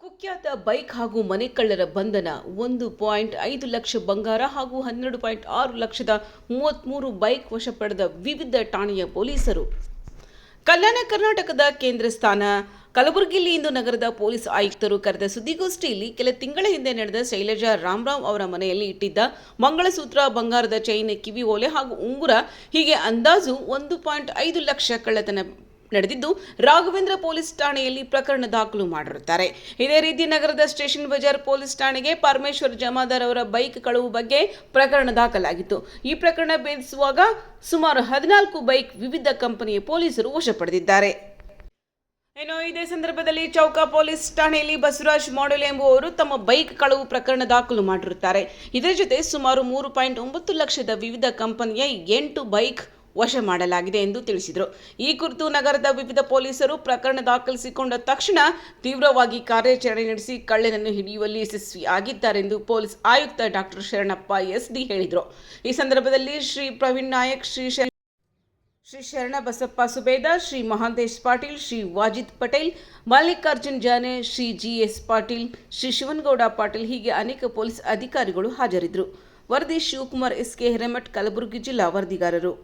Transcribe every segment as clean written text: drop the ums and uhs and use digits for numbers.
ಕುಖ್ಯಾತ ಬೈಕ್ ಹಾಗೂ ಮನೆ ಕಳ್ಳರ ಬಂಧನ 1.5 ಲಕ್ಷ ಬಂಗಾರ ಹಾಗೂ 12.6 ಲಕ್ಷದ 33 ಬೈಕ್ ವಶ ಪಡೆದ ವಿವಿಧ ಠಾಣೆಯ ಪೊಲೀಸರು. ಕಲ್ಯಾಣ ಕರ್ನಾಟಕದ ಕೇಂದ್ರ ಸ್ಥಾನ ಕಲಬುರಗಿಯಲ್ಲಿ ಇಂದು ನಗರದ ಪೊಲೀಸ್ ಆಯುಕ್ತರು ಕರೆದ ಸುದ್ದಿಗೋಷ್ಠಿಯಲ್ಲಿ ಕೆಲ ತಿಂಗಳ ಹಿಂದೆ ನಡೆದ ಶೈಲಜಾ ರಾಮರಾವ್ ಅವರ ಮನೆಯಲ್ಲಿ ಇಟ್ಟಿದ್ದ ಮಂಗಳಸೂತ್ರ, ಬಂಗಾರದ ಚೈನ್, ಕಿವಿ ಓಲೆ ಹಾಗೂ ಉಂಗುರ ಹೀಗೆ ಅಂದಾಜು 1.5 ಲಕ್ಷ ಕಳ್ಳತನ ನಡೆದಿದ್ದು ರಾಘವೇಂದ್ರ ಪೊಲೀಸ್ ಠಾಣೆಯಲ್ಲಿ ಪ್ರಕರಣ ದಾಖಲು ಮಾಡಿರುತ್ತಾರೆ. ಇದೇ ರೀತಿ ನಗರದ ಸ್ಟೇಷನ್ ಬಜಾರ್ ಪೊಲೀಸ್ ಠಾಣೆಗೆ ಪರಮೇಶ್ವರ್ ಜಮಾದಾರ್ ಅವರ ಬೈಕ್ ಕಳವು ಬಗ್ಗೆ ಪ್ರಕರಣ ದಾಖಲಾಗಿತ್ತು. ಈ ಪ್ರಕರಣ ಭೇದಿಸುವಾಗ ಸುಮಾರು 14 ಬೈಕ್ ವಿವಿಧ ಕಂಪನಿಯ ಪೊಲೀಸರು ವಶ ಪಡೆದಿದ್ದಾರೆ. ಇದೇ ಸಂದರ್ಭದಲ್ಲಿ ಚೌಕ ಪೊಲೀಸ್ ಠಾಣೆಯಲ್ಲಿ ಬಸವರಾಜ್ ಮಾಡಲ್ ಎಂಬುವವರು ತಮ್ಮ ಬೈಕ್ ಕಳವು ಪ್ರಕರಣ ದಾಖಲು ಮಾಡಿರುತ್ತಾರೆ. ಇದರ ಜೊತೆ ಸುಮಾರು 3.9 ಲಕ್ಷದ ವಿವಿಧ ಕಂಪನಿಯ 8 ಬೈಕ್ ವಶ ಮಾಡಲಾಗಿದೆ ಎಂದು ತಿಳಿಸಿದರು. ಈ ಕುರಿತು ನಗರದ ವಿವಿಧ ಪೊಲೀಸರು ಪ್ರಕರಣ ದಾಖಲಿಸಿಕೊಂಡ ತಕ್ಷಣ ತೀವ್ರವಾಗಿ ಕಾರ್ಯಾಚರಣೆ ನಡೆಸಿ ಕಳ್ಳನನ್ನು ಹಿಡಿಯುವಲ್ಲಿ ಯಶಸ್ವಿಯಾಗಿದ್ದಾರೆಂದು ಪೊಲೀಸ್ ಆಯುಕ್ತ ಡಾಕ್ಟರ್ ಶರಣಪ್ಪ ಎಸ್ಡಿ ಹೇಳಿದರು. ಈ ಸಂದರ್ಭದಲ್ಲಿ ಶ್ರೀ ಪ್ರವೀಣ್ ನಾಯಕ್, ಶ್ರೀ ಶರಣಬಸಪ್ಪ ಸುಬೇದಾರ್, ಶ್ರೀ ಮಹಾಂತೇಶ್ ಪಾಟೀಲ್, ಶ್ರೀ ವಾಜಿದ್ ಪಟೇಲ್, ಮಲ್ಲಿಕಾರ್ಜುನ್ ಜಾನೆ, ಶ್ರೀ ಜಿಎಸ್ ಪಾಟೀಲ್, ಶ್ರೀ ಶಿವನಗೌಡ ಪಾಟೀಲ್ ಹೀಗೆ ಅನೇಕ ಪೊಲೀಸ್ ಅಧಿಕಾರಿಗಳು ಹಾಜರಿದ್ದರು. ವರದಿ ಶಿವಕುಮಾರ್ ಎಸ್ಕೆ ಹಿರೇಮಠ್, ಕಲಬುರಗಿ ಜಿಲ್ಲಾ ವರದಿಗಾರರು.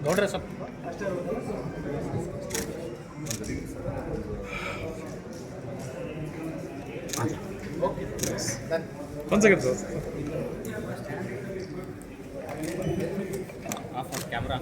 ನೋಡ್ರಿ ಸ್ವಲ್ಪ ಒಂದು ಸೆಕೆಂಡ್ ಸರ್, ಆಫ್ ಕ್ಯಾಮ್ರಾ.